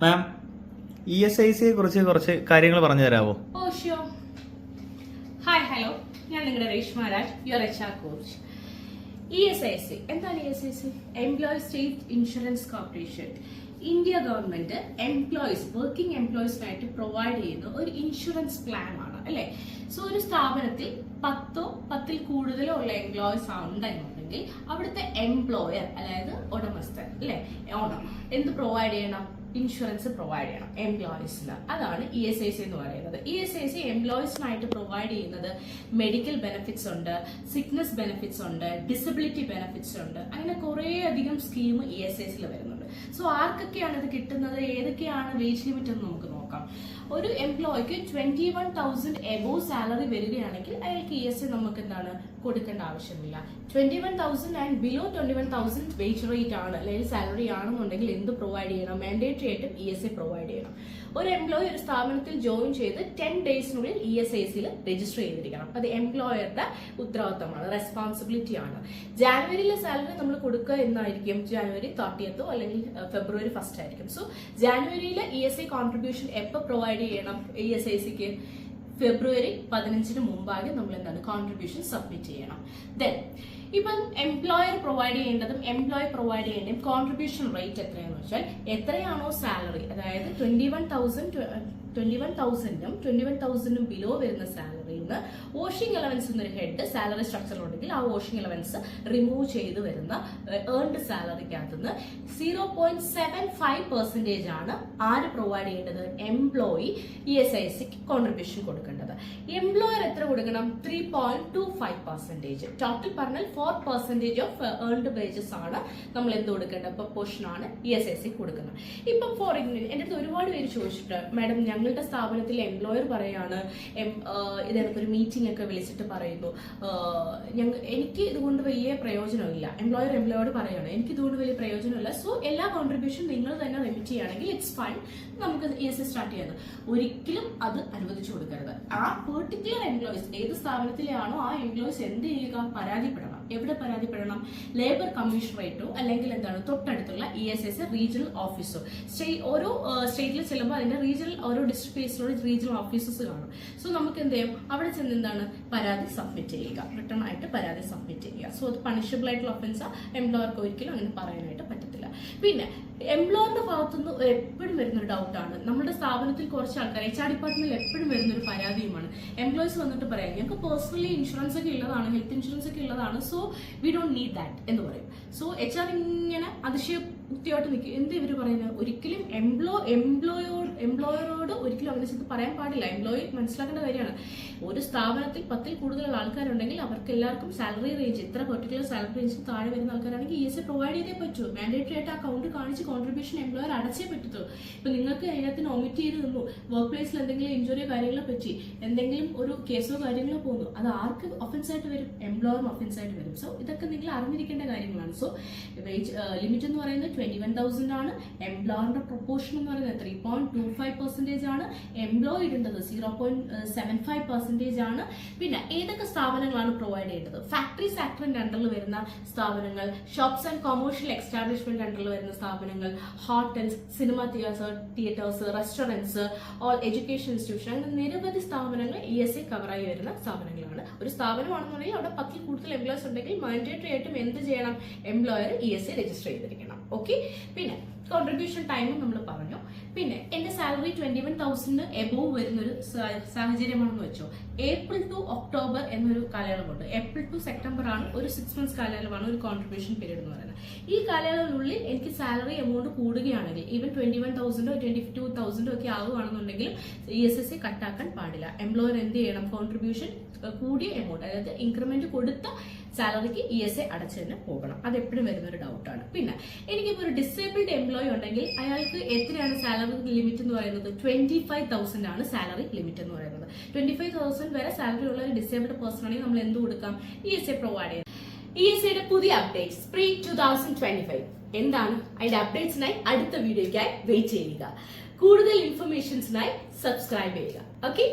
മാം, ESIC കുറിച്ച് കുറച്ച് കാര്യങ്ങൾ പറഞ്ഞു തരാമോ? ഓ ഷ്യോ. ഹായ്, ഹലോ, ഞാൻ നിങ്ങളുടെ Reshma Raj, your HR coach. ESIC എന്താണ്? ESIC employee state insurance corporation. India government employees, working എംപ്ലോയീസിനായിട്ട് പ്രൊവൈഡ് ചെയ്യുന്ന ഒരു ഇൻഷുറൻസ് പ്ലാൻ ആണ് അല്ലെ. സോ ഒരു സ്ഥാപനത്തിൽ 10 കൂടുതലോ ഉള്ള എംപ്ലോയീസ് ഉണ്ടെന്നുണ്ടെങ്കിൽ അവിടുത്തെ എംപ്ലോയർ, അതായത് ഉടമസ്ഥൻ അല്ലെ, ഓണർ എന്ത് പ്രൊവൈഡ് ചെയ്യണം? ഇൻഷുറൻസ് പ്രൊവൈഡ് ചെയ്യണം എംപ്ലോയീസിന്. അതാണ് ESIC എന്ന് പറയുന്നത്. ESIC എംപ്ലോയീസിനായിട്ട് പ്രൊവൈഡ് ചെയ്യുന്നത് മെഡിക്കൽ ബെനിഫിറ്റ്സ് ഉണ്ട്, സിക്നസ് ബെനിഫിറ്റ്സ് ഉണ്ട്, ഡിസബിലിറ്റി ബെനിഫിറ്റ്സ് ഉണ്ട്. അങ്ങനെ കുറേ അധികം സ്കീം ESICയിൽ വരുന്നുണ്ട്. സോ ആർക്കൊക്കെയാണ് ഇത് കിട്ടുന്നത്, ഏതൊക്കെയാണ് വേജ് ലിമിറ്റ് എന്ന് നമുക്ക് നോക്കാം. ഒരു എംപ്ലോയിക്ക് 21,000 എബോവ് സാലറി വരികയാണെങ്കിൽ അയാൾക്ക് ESI നമുക്ക് എന്താണ് കൊടുക്കേണ്ട ആവശ്യമില്ല. 21,000 ആൻഡ് ബിലോ 21,000 വേജ് റേറ്റ് ആണ് അല്ലെങ്കിൽ സാലറി ആണെന്നുണ്ടെങ്കിൽ എന്ത് പ്രൊവൈഡ് ചെയ്യണം? മാൻഡേറ്ററി ആയിട്ടും ESI പ്രൊവൈഡ് ചെയ്യണം. ഒരു എംപ്ലോയി ഒരു സ്ഥാപനത്തിൽ ജോയിൻ ചെയ്ത് 10 ഡേയ്സിനുള്ളിൽ ESICയിൽ രജിസ്റ്റർ ചെയ്തിരിക്കണം. അത് എംപ്ലോയറുടെ ഉത്തരവാദിത്തമാണ്, റെസ്പോൺസിബിലിറ്റി ആണ്. ജാനുവരിയിലെ സാലറി നമ്മൾ കൊടുക്കുക എന്നായിരിക്കും ജാനുവരി 30th അല്ലെങ്കിൽ ഫെബ്രുവരി 1st ആയിരിക്കും. സോ ജാനുവരിയിലെ ESI കോൺട്രിബ്യൂഷൻ എപ്പോൾ പ്രൊവൈഡ് ചെയ്യണം? ESICക്ക് ഫെബ്രുവരി 15 മുമ്പാകെ നമ്മൾ എന്താണ് കോൺട്രിബ്യൂഷൻ സബ്മിറ്റ് ചെയ്യണം. ദെൻ ഇപ്പം എംപ്ലോയർ പ്രൊവൈഡ് ചെയ്യേണ്ടതും എംപ്ലോയി പ്രൊവൈഡ് ചെയ്യേണ്ടതും കോൺട്രിബ്യൂഷൻ റേറ്റ് എത്രയാണെന്ന് വെച്ചാൽ എത്രയാണോ സാലറി, അതായത് 21,000 ബിലോ വരുന്ന സാലറിയിൽ നിന്ന് വാഷിംഗ് അലവൻസ് എന്നൊരു ഹെഡ് സാലറി സ്ട്രക്ചർ ഉണ്ടെങ്കിൽ ആ വാഷിംഗ് അലവൻസ് റിമൂവ് ചെയ്ത് വരുന്ന ഏൺഡ് സാലറിക്കകത്ത് നിന്ന് 0.75% ആണ് ആര് പ്രൊവൈഡ് ചെയ്യേണ്ടത്? എംപ്ലോയി ESIC കോൺട്രിബ്യൂഷൻ കൊടുക്കേണ്ടത്. എംപ്ലോയർ എത്ര കൊടുക്കണം? 3.25%. ടോട്ടൽ പറഞ്ഞാൽ 4% ഓഫ് ഏൺഡ് വേജസ് ആണ് നമ്മൾ എന്ത് കൊടുക്കേണ്ടത്? പ്രൊപ്പോർഷൻ ആണ് ESIC കൊടുക്കുന്നത്. ഇപ്പം ഫോർ എക്സാമ്പിൾ എൻ്റെ അടുത്ത് ഒരുപാട് പേര് ചോദിച്ചിട്ട്, മാഡം ഞങ്ങളുടെ സ്ഥാപനത്തിൽ എംപ്ലോയർ പറയാണ്, ഇതൊരു മീറ്റിംഗ് ഒക്കെ വിളിച്ചിട്ട് പറയുന്നു, എനിക്ക് ഇതുകൊണ്ട് വലിയ പ്രയോജനമില്ല. എംപ്ലോയറോട് പറയാണ്, എനിക്ക് ഇതുകൊണ്ട് വലിയ പ്രയോജനമില്ല. സോ എല്ലാ കോൺട്രിബ്യൂഷൻ നിങ്ങൾ തന്നെ റെമിറ്റ് ചെയ്യുകയാണെങ്കിൽ ഇറ്റ്സ് ഫൈൻ, നമുക്ക് ESI സ്റ്റാർട്ട് ചെയ്യുന്നത്. ഒരിക്കലും അത് അനുവദിച്ചു കൊടുക്കരുത്. ആ പെർട്ടിക്കുലർ എംപ്ലോയീസ് ഏത് സ്ഥാപനത്തിലാണോ ആ എംപ്ലോയീസ് എന്ത് ചെയ്യുക? പരാതിപ്പെടണം. എവിടെ പരാതിപ്പെടണം? ലേബർ കമ്മീഷണറേറ്റോ അല്ലെങ്കിൽ എന്താണ് തൊട്ടടുത്തുള്ള ESIC റീജിയണൽ ഓഫീസോ. ഓരോ സ്റ്റേറ്റിൽ ചെല്ലുമ്പോൾ അതിന്റെ റീജിയണൽ ഓരോ ഡിസ്ട്രിക്ട് ബേസിലുള്ള റീജിയണൽ ഓഫീസസ് കാണും. സോ നമുക്ക് എന്ത് ചെയ്യും? അവിടെ ചെന്ന് എന്താണ് പരാതി സബ്മിറ്റ് ചെയ്യുക, റിട്ടേൺ ആയിട്ട് പരാതി സബ്മിറ്റ് ചെയ്യുക. സോ അത് പണിഷബിൾ ആയിട്ടുള്ള ഒഫൻസ് എംപ്ലോയർക്ക് ഒരിക്കലും അങ്ങനെ പറയാനായിട്ട് പറ്റത്തില്ല. പിന്നെ എംപ്ലോയറിന്റെ ഭാഗത്തുനിന്ന് എപ്പോഴും വരുന്നൊരു ഡൗട്ടാണ്, നമ്മുടെ സ്ഥാപനത്തിൽ കുറച്ച് ആൾക്കാർ HR ഡിപ്പാർട്ട്മെന്റിൽ എപ്പോഴും വരുന്നൊരു പരാതിയുമാണ്. എംപ്ലോയീസ് വന്നിട്ട് പറയാം, ഞങ്ങൾക്ക് പേഴ്സണലി ഇൻഷുറൻസ് ഒക്കെ ഉള്ളതാണ്, ഹെൽത്ത് ഇൻഷുറൻസ് ഒക്കെ ഉള്ളതാണ്, so we don't need that എന്ന് പറയും. സോ HR ഇങ്ങനെ അതിശയോക്തിയായിട്ട് നിൽക്കും. എന്ത് ഇവർ പറയുന്നത്? ഒരിക്കലും എംപ്ലോയറോട് ഒരിക്കലും അങ്ങനെ ചെയ്ത് പറയാൻ പാടില്ല. എംപ്ലോയി മനസ്സിലാക്കേണ്ട കാര്യമാണ്, ഒരു സ്ഥാപനത്തിൽ 10 കൂടുതലുള്ള ആൾക്കാരുണ്ടെങ്കിൽ അവർക്ക് എല്ലാവർക്കും സാലറി റേഞ്ച്, ഇത്ര പെർട്ടിക്കുലർ സാലറി റേഞ്ചിൽ താഴെ വരുന്ന ആൾക്കാരാണെങ്കിൽ ESI പ്രൊവൈഡ് ചെയ്തേ പറ്റൂ. മാൻഡേറ്ററി ആയിട്ട് ആ അക്കൗണ്ട് കാണിച്ച് കോൺട്രിബ്യൂഷൻ എംപ്ലോയർ അടച്ചേ പറ്റത്തുള്ളൂ. ഇപ്പൊ നിങ്ങൾക്ക് അതിനകത്ത് ഒമിറ്റ് ചെയ്ത് നിന്നു, വർക്ക് പ്ലേസിൽ എന്തെങ്കിലും ഇഞ്ചുറിയോ കാര്യങ്ങളോ പറ്റി, എന്തെങ്കിലും ഒരു കേസോ കാര്യങ്ങളോ പോകുന്നു, അത് ആർക്ക് ഒഫൻസ് ആയിട്ട് വരും? എംപ്ലോയറും ഒഫൻസ് ആയിട്ട് വരും. സോ ഇതൊക്കെ നിങ്ങൾ അറിഞ്ഞിരിക്കേണ്ട കാര്യങ്ങളാണ്. സോ വേജ് ലിമിറ്റ് എന്ന് പറയുന്നത് 21,000 ആണ്. എംപ്ലോയറിന്റെ പ്രൊപ്പോർഷൻ എന്ന് പറയുന്നത് 3.25% ആണ്. എംപ്ലോയി ഇടേണ്ടത് 0.75% ആണ്. പിന്നെ ഏതൊക്കെ സ്ഥാപനങ്ങളാണ് പ്രൊവൈഡ് ചെയ്യേണ്ടത്? ഫാക്ടറീസ് ആക്ടിന്റെ അണ്ടറിൽ വരുന്ന സ്ഥാപനങ്ങൾ, ഷോപ്സ് ആൻഡ് കൊമേഴ്ഷ്യൽ എസ്റ്റാബ്ലിഷ്മെന്റ് അണ്ടറിൽ വരുന്ന സ്ഥാപനങ്ങൾ, hotels, cinema theatres, restaurants, all education institution, അങ്ങനെ നിരവധി സ്ഥാപനങ്ങൾ ESI കവറായി വരുന്ന സ്ഥാപനങ്ങളാണ്. ഒരു സ്ഥാപനമാണെന്നുണ്ടെങ്കിൽ അവിടെ 10 കൂടുതൽ എംപ്ലോയീസ് ഉണ്ടെങ്കിൽ മാൻഡേറ്ററി ആയിട്ടും എന്ത് ചെയ്യണം? എംപ്ലോയർ ESI രജിസ്റ്റർ ചെയ്തിരിക്കണം. ഓക്കെ. പിന്നെ കോൺട്രിബ്യൂഷൻ ടൈമും നമ്മൾ പറഞ്ഞു. പിന്നെ എന്റെ സാലറി 21,000 എബോവ് വരുന്നൊരു സാഹചര്യമാണെന്ന് വെച്ചോ, ഏപ്രിൽ ടു ഒക്ടോബർ എന്നൊരു കാലയളവുണ്ട്. ഏപ്രിൽ ടു സെപ്റ്റംബർ ആണ് ഒരു 6 months കാലയളവാണ് ഒരു കോൺട്രിബ്യൂഷൻ പീരീഡ് എന്ന് പറയുന്നത്. ഈ കാലയളവിനുള്ളിൽ എനിക്ക് സാലറി എമൗണ്ട് കൂടുകയാണെങ്കിൽ, ഈവൻ 21,000 22,000 ഒക്കെ ആവുകയാണെന്നുണ്ടെങ്കിൽ ESI കട്ടാക്കാൻ പാടില്ല. എംപ്ലോയർ എന്ത് ചെയ്യണം? കോൺട്രിബ്യൂഷൻ കൂടിയ എമൗണ്ട്, അതായത് ഇൻക്രിമെന്റ് കൊടുത്ത സാലറിക്ക് ESI അടച്ചു തന്നെ പോകണം. അത് എപ്പോഴും വരുന്നൊരു ഡൗട്ടാണ്. പിന്നെ എനിക്കിപ്പോൾ ഒരു ഡിസേബിൾഡ് എംപ്ലോയി ഉണ്ടെങ്കിൽ അയാൾക്ക് എത്രയാണ് സാലറി ലിമിറ്റ് എന്ന് പറയുന്നത്? 25,000 ആണ് സാലറി ലിമിറ്റ് എന്ന് പറയുന്നത്. 25,000 വരെ സാലറി ഉള്ള ഒരു ഡിസേബിൾഡ് പേഴ്സൺ ആണെങ്കിൽ നമ്മൾ എന്ത് കൊടുക്കാം? ESI പ്രൊവൈഡ് ചെയ്യാം. ESIയുടെ പുതിയ അപ്ഡേറ്റ്സ് പ്രീ 2025 എന്താണ്? അതിന്റെ അപ്ഡേറ്റ്സിനായി അടുത്ത വീഡിയോയ്ക്കായി വെയിറ്റ് ചെയ്യുക. കൂടുതൽ ഇൻഫർമേഷൻസിനായി സബ്സ്ക്രൈബ് ചെയ്യുക. ഓക്കെ.